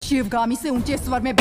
शिवगामी से ऊंचे स्वर में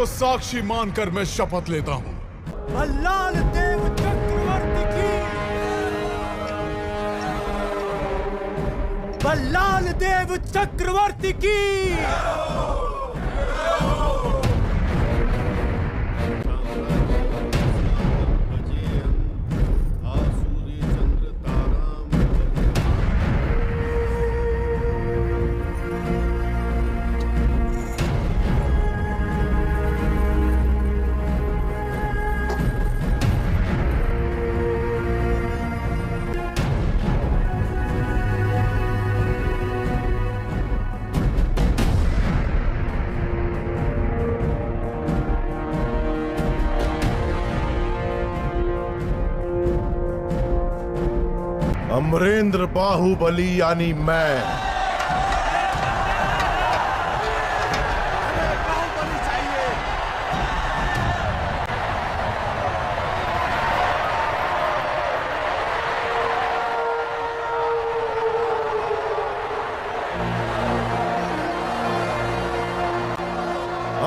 साक्षी मानकर मैं शपथ लेता हूं। भल्लाल देव चक्रवर्ती की, भल्लाल देव चक्रवर्ती की। अमरेंद्र बाहुबली यानी मैं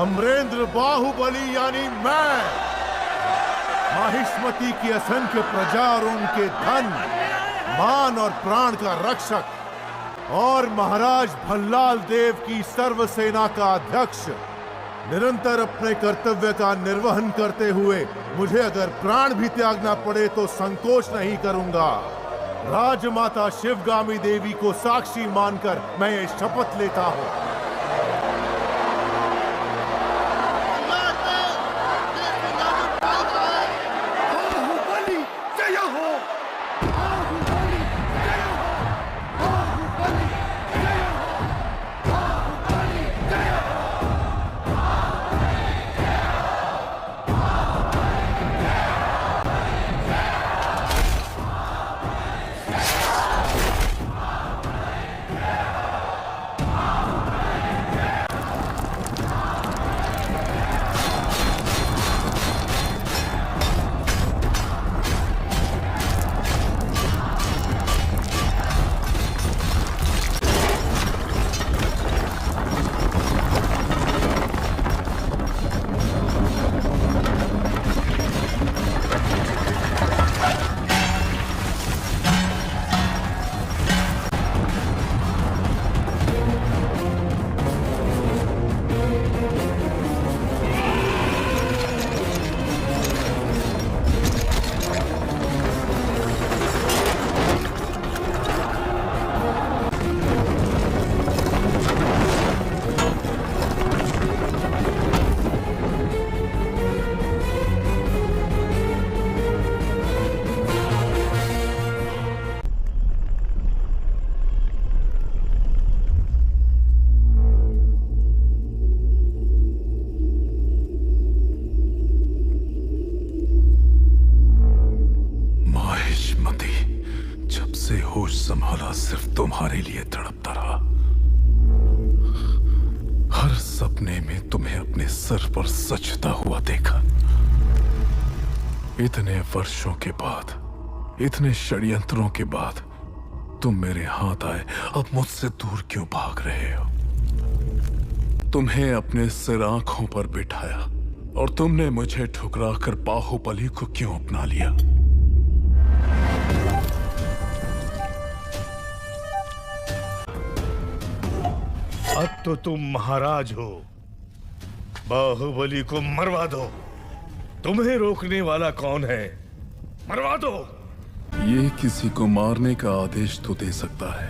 अमरेंद्र बाहुबली यानी मैं माहिष्मति की असंख्य प्रजा और उनके धन मान और प्राण का रक्षक और महाराज भल्लाल देव की सर्व सेना का अध्यक्ष निरंतर अपने कर्तव्य का निर्वहन करते हुए मुझे अगर प्राण भी त्यागना पड़े तो संकोच नहीं करूंगा। राजमाता शिवगामी देवी को साक्षी मानकर मैं ये शपथ लेता हूं। सपने में तुम्हें अपने सर पर सजता हुआ देखा। इतने वर्षों के बाद, इतने षड्यंत्रों के बाद तुम मेरे हाथ आए, अब मुझसे दूर क्यों भाग रहे हो? तुम्हें अपने सिर आंखों पर बिठाया और तुमने मुझे ठुकरा कर बाहुबली को क्यों अपना लिया? अब तो तुम महाराज हो, बाहुबली को मरवा दो। तुम्हें रोकने वाला कौन है? मरवा दो। ये किसी को मारने का आदेश तो दे सकता है,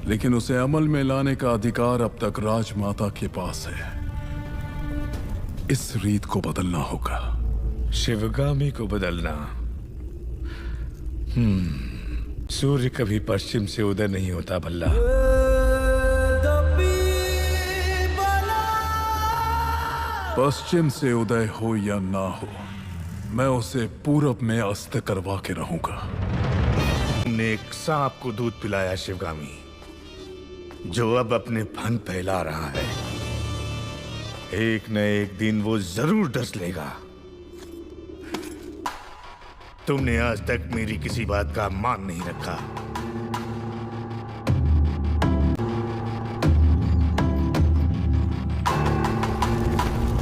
लेकिन उसे अमल में लाने का अधिकार अब तक राजमाता के पास है। इस रीत को बदलना होगा। शिवगामी को बदलना? सूर्य कभी पश्चिम से उदय नहीं होता भल्ला। पश्चिम से उदय हो या ना हो, मैं उसे पूरब में अस्त करवा के रहूंगा। तुमने एक सांप को दूध पिलाया शिवगामी, जो अब अपने फन फैला रहा है। एक न एक दिन वो जरूर डस लेगा। तुमने आज तक मेरी किसी बात का मान नहीं रखा।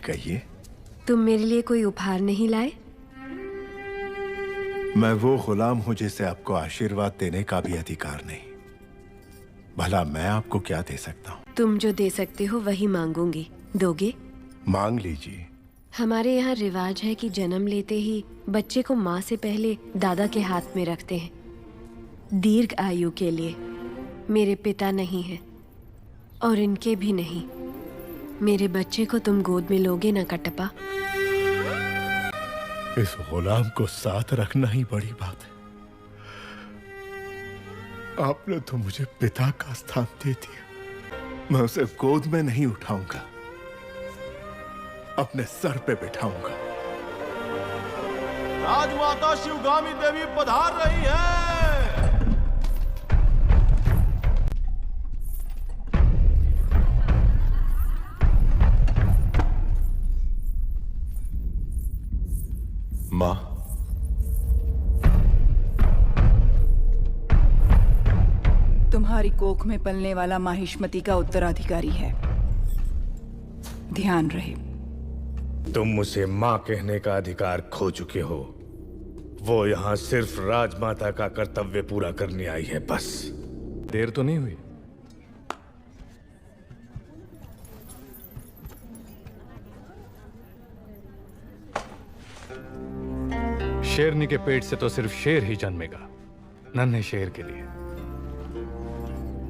कहिए। तुम मेरे लिए कोई उपहार नहीं लाए? मैं वो गुलाम हूं जिसे आपको आशीर्वाद देने का भी अधिकार नहीं। भला मैं आपको क्या दे सकता हूँ? तुम जो दे सकते हो वही मांगूंगी। दोगे? मांग लीजिए। हमारे यहाँ रिवाज है कि जन्म लेते ही बच्चे को माँ से पहले दादा के हाथ में रखते हैं, दीर्घ आयु के लिए। मेरे पिता नहीं है और इनके भी नहीं। मेरे बच्चे को तुम गोद में लोगे ना कटप्पा? इस गुलाम को साथ रखना ही बड़ी बात है। आपने तो मुझे पिता का स्थान दे दिया। मैं उसे गोद में नहीं उठाऊंगा, अपने सर पे बिठाऊंगा। राजमाता शिवगामी देवी पधार रही है। मां, तुम्हारी कोख में पलने वाला माहिष्मति का उत्तराधिकारी है, ध्यान रहे। तुम उसे मां कहने का अधिकार खो चुके हो। वो यहां सिर्फ राजमाता का कर्तव्य पूरा करने आई है, बस। देर तो नहीं हुई? शेरनी के पेट से तो सिर्फ शेर ही जन्मेगा, नन्हे शेर के लिए।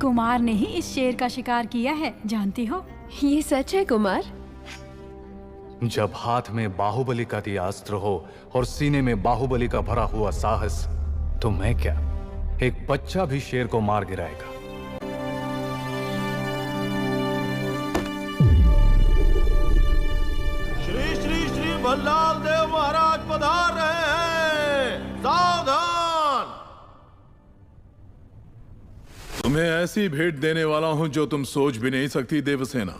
कुमार ने ही इस शेर का शिकार किया है, जानती हो? ये सच है कुमार? जब हाथ में बाहुबली का दिया अस्त्र हो और सीने में बाहुबली का भरा हुआ साहस, तो मैं क्या, एक बच्चा भी शेर को मार गिराएगा। श्री श्री श्री भल्लाल देव महाराज पधार रहे हैं। सावधान! तुम्हें ऐसी भेंट देने वाला हूं जो तुम सोच भी नहीं सकती देवसेना।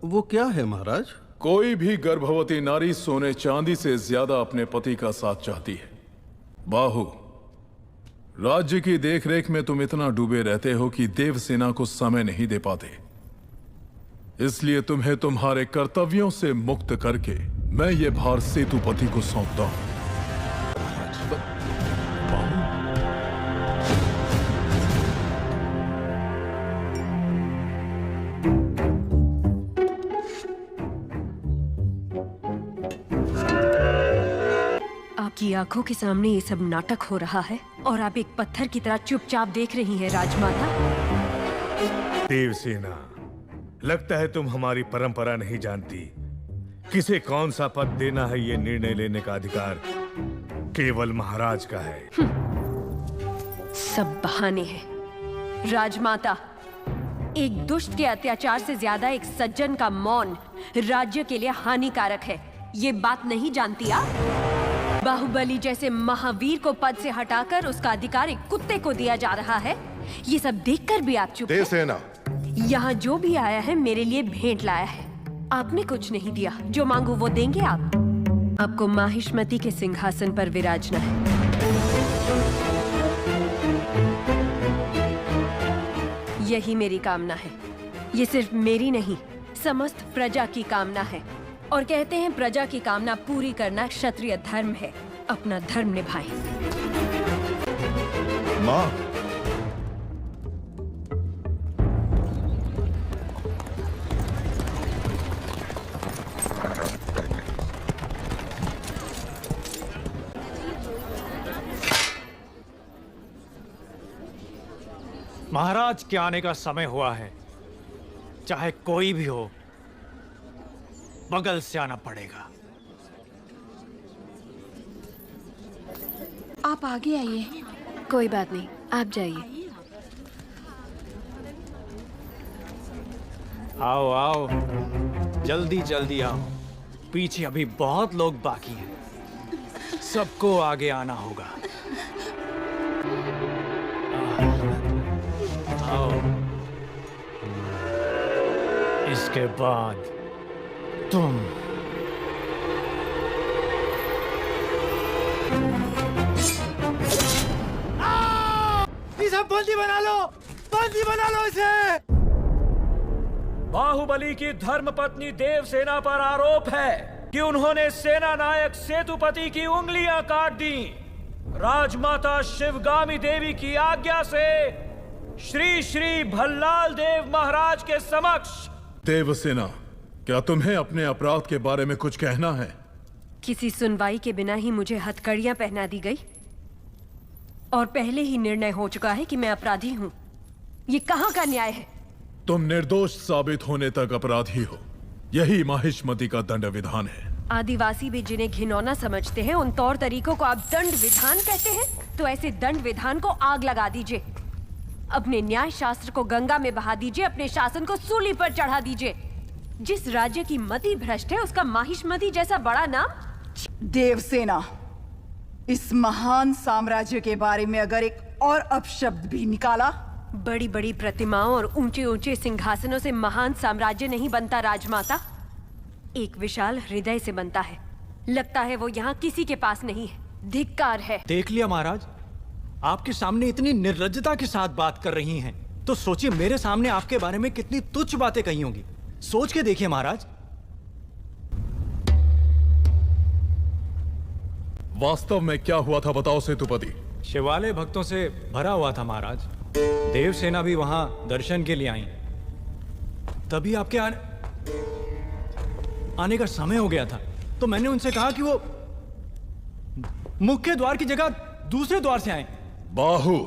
वो क्या है महाराज? कोई भी गर्भवती नारी सोने चांदी से ज्यादा अपने पति का साथ चाहती है। बाहु, राज्य की देखरेख में तुम इतना डूबे रहते हो कि देवसेना को समय नहीं दे पाते। इसलिए तुम्हें तुम्हारे कर्तव्यों से मुक्त करके मैं ये भार सेतुपति को सौंपता हूं। आपकी आंखों के सामने ये सब नाटक हो रहा है और आप एक पत्थर की तरह चुपचाप देख रही हैं राजमाता। देवसेना, लगता है तुम हमारी परंपरा नहीं जानती। किसे कौन सा पद देना है, ये निर्णय लेने का अधिकार केवल महाराज का है। सब बहाने हैं। राजमाता, एक दुष्ट के अत्याचार से ज्यादा एक सज्जन का मौन राज्य के लिए हानिकारक है। ये बात नहीं जानती आप? बाहुबली जैसे महावीर को पद से हटाकर उसका अधिकार एक कुत्ते को दिया जा रहा है। ये सब देखकर भी आप चुप हैं? देवसेना, यहाँ जो भी आया है मेरे लिए भेंट लाया है। आपने कुछ नहीं दिया, जो मांगू वो देंगे आप। आपको माहिष्मती के सिंहासन पर विराजना है। यही मेरी कामना है। ये सिर्फ मेरी नहीं, समस्त प्रजा की कामना है। और कहते हैं प्रजा की कामना पूरी करना क्षत्रिय धर्म है। अपना धर्म निभाएं। माँ, महाराज के आने का समय हुआ है। चाहे कोई भी हो, बगल से आना पड़ेगा। आप आगे आइए। कोई बात नहीं, आप जाइए। आओ आओ, जल्दी जल्दी आओ। पीछे अभी बहुत लोग बाकी हैं। सबको आगे आना होगा। आओ। इसके बाद तुम। इसे बंदी बना लो, बंदी बना लो इसे। बाहुबली की धर्मपत्नी देवसेना पर आरोप है कि उन्होंने सेना नायक सेतुपति की उंगलियां काट दी। राजमाता शिवगामी देवी की आज्ञा से श्री श्री भल्लाल देव महाराज के समक्ष। देवसेना, क्या तुम्हें अपने अपराध के बारे में कुछ कहना है? किसी सुनवाई के बिना ही मुझे हथकड़ियां पहना दी गई और पहले ही निर्णय हो चुका है कि मैं अपराधी हूं। ये कहां का न्याय है? तुम निर्दोष साबित होने तक अपराधी हो। यही माहिष्मती का दंड विधान है। आदिवासी भी जिन्हें घिनौना समझते हैं, उन तौर तरीकों को आप दंड विधान कहते हैं? तो ऐसे दंड विधान को आग लगा दीजिए। अपने न्याय शास्त्र को गंगा में बहा दीजिए। अपने शासन को सूली पर चढ़ा दीजिए। जिस राज्य की मति भ्रष्ट है, उसका माहिष्मती जैसा बड़ा नाम। देवसेना, इस महान साम्राज्य के बारे में अगर एक और अपशब्द भी निकाला। बड़ी बड़ी प्रतिमाओं और ऊंचे ऊंचे सिंहासनों से महान साम्राज्य नहीं बनता राजमाता, एक विशाल हृदय से बनता है। लगता है वो यहाँ किसी के पास नहीं है। धिक्कार है। देख लिया महाराज, आपके सामने इतनी निर्लज्जता के साथ बात कर रही हैं, तो सोचिए मेरे सामने आपके बारे में कितनी तुच्छ बातें कही होंगी। सोच के देखिए महाराज। वास्तव में क्या हुआ था बताओ सेतुपति। शिवालय भक्तों से भरा हुआ था महाराज। देवसेना भी वहां दर्शन के लिए आई। तभी आपके आने का समय हो गया था, तो मैंने उनसे कहा कि वो मुख्य द्वार की जगह दूसरे द्वार से आए। बाहु,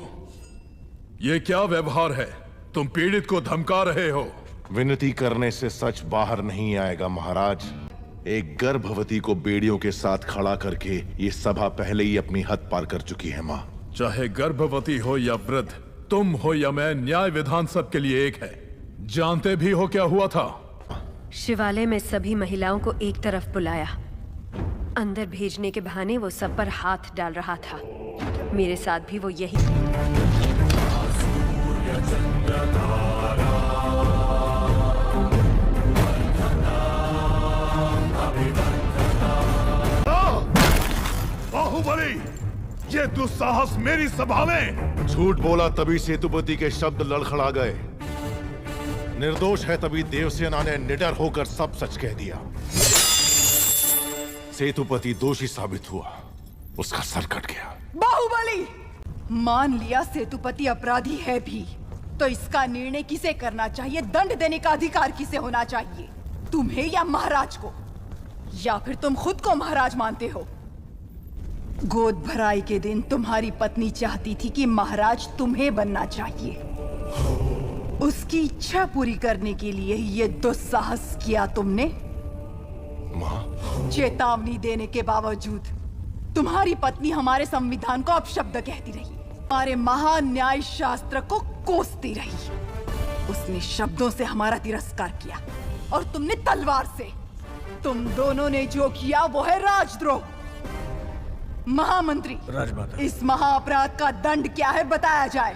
ये क्या व्यवहार है? तुम पीड़ित को धमका रहे हो। विनती करने से सच बाहर नहीं आएगा महाराज। एक गर्भवती को बेड़ियों के साथ खड़ा करके ये सभा पहले ही अपनी हद पार कर चुकी है माँ। चाहे गर्भवती हो या वृद्ध, तुम हो या मैं, न्याय विधान सबके लिए एक है। जानते भी हो क्या हुआ था? शिवालय में सभी महिलाओं को एक तरफ बुलाया। अंदर भेजने के बहाने वो सब पर हाथ डाल रहा था। मेरे साथ भी वो यही। बाहुबली, ये दुस्साहस मेरी सभा में! झूठ बोला तभी सेतुपति के शब्द लड़खड़ा गए। निर्दोष है तभी देवसेना ने निडर होकर सब सच कह दिया। सेतुपति दोषी साबित हुआ, उसका सर कट गया। बाहुबली, मान लिया सेतुपति अपराधी है भी, तो इसका निर्णय किसे करना चाहिए? दंड देने का अधिकार किसे होना चाहिए? तुम्हें या महाराज को? या फिर तुम खुद को महाराज मानते हो? गोद भराई के दिन तुम्हारी पत्नी चाहती थी कि महाराज तुम्हें बनना चाहिए। उसकी इच्छा पूरी करने के लिए ये दुस्साहस किया तुमने। माँ, चेतावनी देने के बावजूद तुम्हारी पत्नी हमारे संविधान को अपशब्द कहती रही, हमारे महान न्याय शास्त्र को कोसती रही। उसने शब्दों से हमारा तिरस्कार किया और तुमने तलवार से। तुम दोनों ने जो किया वो है राजद्रोह। महामंत्री, राजमाता, इस महाअपराध का दंड क्या है बताया जाए।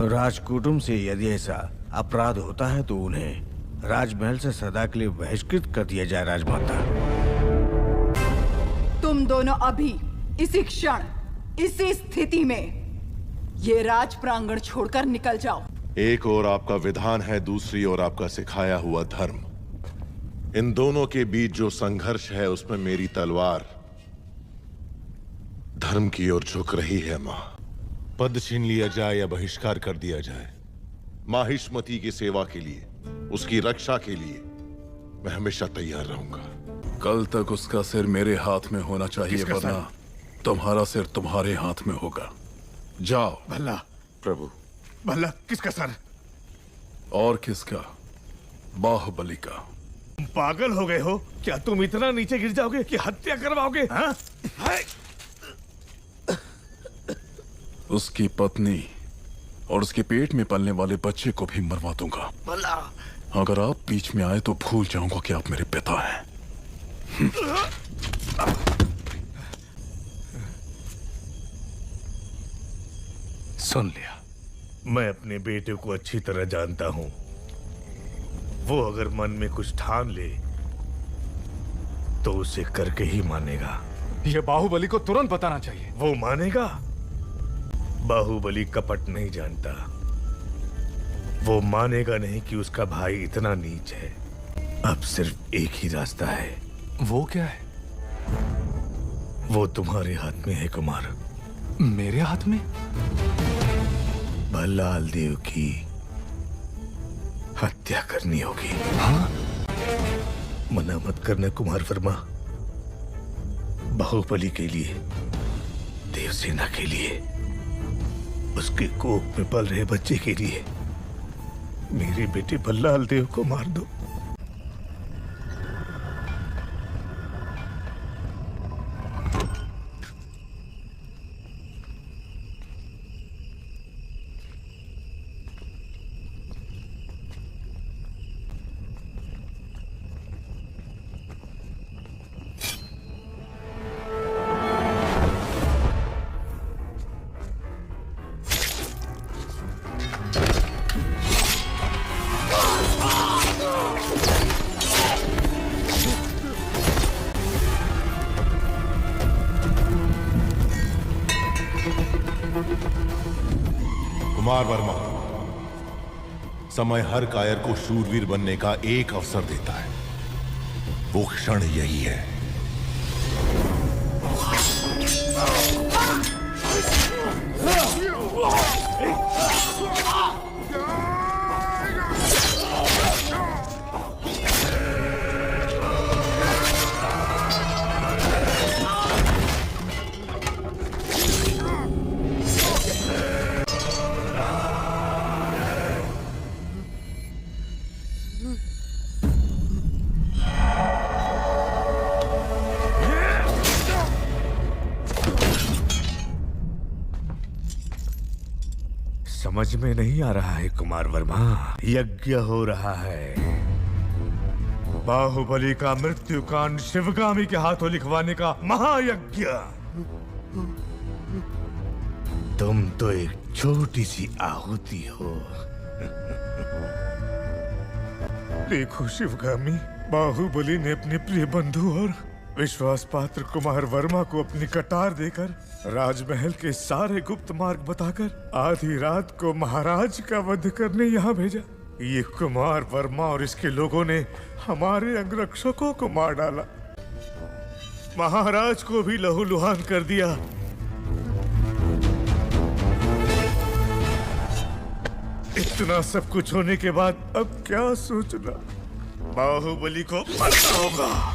राजकुटुंब से यदि ऐसा अपराध होता है तो उन्हें राजमहल से सदा के लिए बहिष्कृत कर दिया जाए। राजमाता, तुम दोनों अभी इसी क्षण इसी स्थिति में ये राज प्रांगण छोड़कर निकल जाओ। एक ओर आपका विधान है, दूसरी ओर आपका सिखाया हुआ धर्म। इन दोनों के बीच जो संघर्ष है उसमें मेरी तलवार धर्म की ओर झुक रही है। मां, पद छीन लिया जाए या बहिष्कार कर दिया जाए, माहिष्मती की सेवा के लिए, उसकी रक्षा के लिए मैं हमेशा तैयार रहूंगा। कल तक उसका सिर मेरे हाथ में होना चाहिए, वरना तुम्हारा सिर तुम्हारे हाथ में होगा। जाओ। भला प्रभु। भला किसका सर? और किसका? बाहुबली का। तुम पागल हो गए हो क्या? तुम इतना नीचे गिर जाओगे कि हत्या करवाओगे? हाँ? उसकी पत्नी और उसके पेट में पलने वाले बच्चे को भी मरवा दूंगा। भला अगर आप बीच में आए तो भूल जाऊंगा कि आप मेरे पिता हैं। सुन लिया। मैं अपने बेटे को अच्छी तरह जानता हूं। वो अगर मन में कुछ ठान ले तो उसे करके ही मानेगा। ये बाहुबली को तुरंत बताना चाहिए। वो मानेगा? बाहुबली कपट नहीं जानता। वो मानेगा नहीं कि उसका भाई इतना नीच है। अब सिर्फ एक ही रास्ता है। वो क्या है? वो तुम्हारे हाथ में है कुमार। मेरे हाथ में? भल्लाल देव की हत्या करनी होगी। हाँ? मना मत करना कुमार वर्मा। बाहुबली के लिए, देवसेना के लिए, उसके कोख में पल रहे बच्चे के लिए मेरे बेटे भल्लाल देव को मार दो। कुमार वर्मा, समय हर कायर को शूरवीर बनने का एक अवसर देता है। वो क्षण यही है। समझ में नहीं आ रहा है कुमार वर्मा। यज्ञ हो रहा है। बाहुबली का मृत्युकांड शिवगामी के हाथों लिखवाने का महायज्ञ। तुम तो एक छोटी सी आहुति हो। देखो शिवगामी, बाहुबली ने अपने प्रिय बंधु और विश्वास पात्र कुमार वर्मा को अपनी कटार देकर, राजमहल के सारे गुप्त मार्ग बताकर आधी रात को महाराज का वध करने यहाँ भेजा। ये कुमार वर्मा और इसके लोगों ने हमारे अंगरक्षकों को मार डाला, महाराज को भी लहूलुहान कर दिया। इतना सब कुछ होने के बाद अब क्या सोचना? बाहुबली को मरना होगा।